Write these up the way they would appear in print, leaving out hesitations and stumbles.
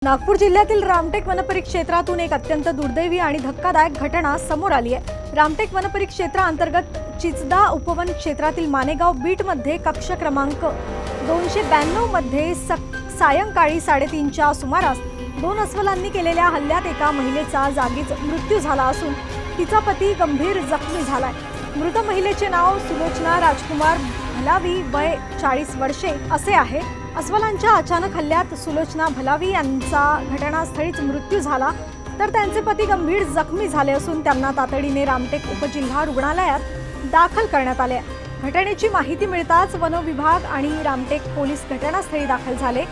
नागपूर जिल्ह्यातील रामटेक वनपरिक्षेत्रातून एक अत्यंत दुर्दैवी आणि धक्कादायक घटना समोर आली आहे। रामटेक वनपरिक्षेत्राअंतर्गत चिचदा उपवन क्षेत्रातील मानेगाव बीटमध्ये कक्ष क्रमांक 292 मध्ये सायंकाळी 3:30च्या सुमारास दोन अस्वलांनी केलेल्या हल्ल्यात एका महिलेचा जागीच मृत्यू झाला असून तिचा पती गंभीर जखमी झालाय। मृत महिलेचे नाव सुलोचना राजकुमार भलावी, वय 40 वर्षे असे आहे। अस्वलांच्या अचानक हल्ल्यात सुलोचना भलावी यांचा घटनास्थळीच मृत्यू झाला, तर त्यांचे पती गंभीर जखमी झाले असून त्यांना तातडीने रामटेक उपजिल्हा रुग्णालयात दाखल करण्यात आले। घटनेची माहिती मिळताच वन विभाग आणि रामटेक पोलीस घटनास्थळी दाखल झाले।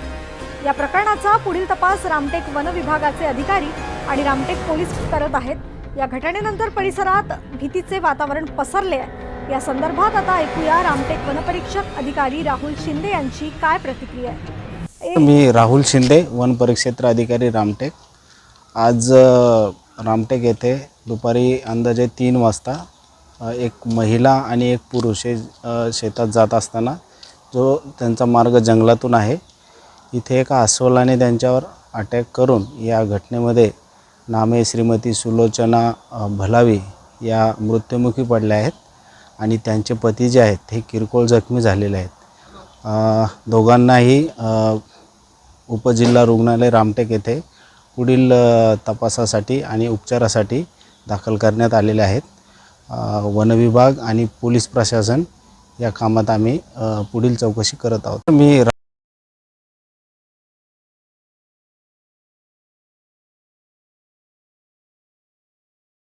या प्रकरणाचा पुढील तपास रामटेक वन विभागाचे अधिकारी आणि रामटेक पोलीस करत आहेत। या घटनेनंतर परिसरात भीतीचे वातावरण पसरले आहे। या संदर्भात आता ऐकूया रामटेक वनपरीक्षक अधिकारी राहुल शिंदे यांची काय प्रतिक्रिया आहे। मी राहुल शिंदे, वन परिक्षेत्र अधिकारी रामटेक। आज रामटेक येथे दुपारी अंदाजे 3 वाजता एक महिला आणि एक पुरुष हे शेतात जात असताना जो त्यांचा मार्ग जंगलातून आहे, इथे एका अस्वलाने त्यांच्यावर अटॅक करून या घटनेमध्ये नामे श्रीमती सुलोचना भलावी या मृत्युमुखी पडल्या आहेत आणि त्यांचे पती जे आहेत हे किरकोळ जखमी झालेले आहेत। दोघांनाही उपजिल्हा रुग्णालय रामटेक येथे पुढील तपासासाठी आणि उपचारासाठी दाखल करण्यात आलेले आहेत। वन विभाग आणि पोलीस प्रशासन या कामात आम्ही पुढील चौकशी करत आहोत। मी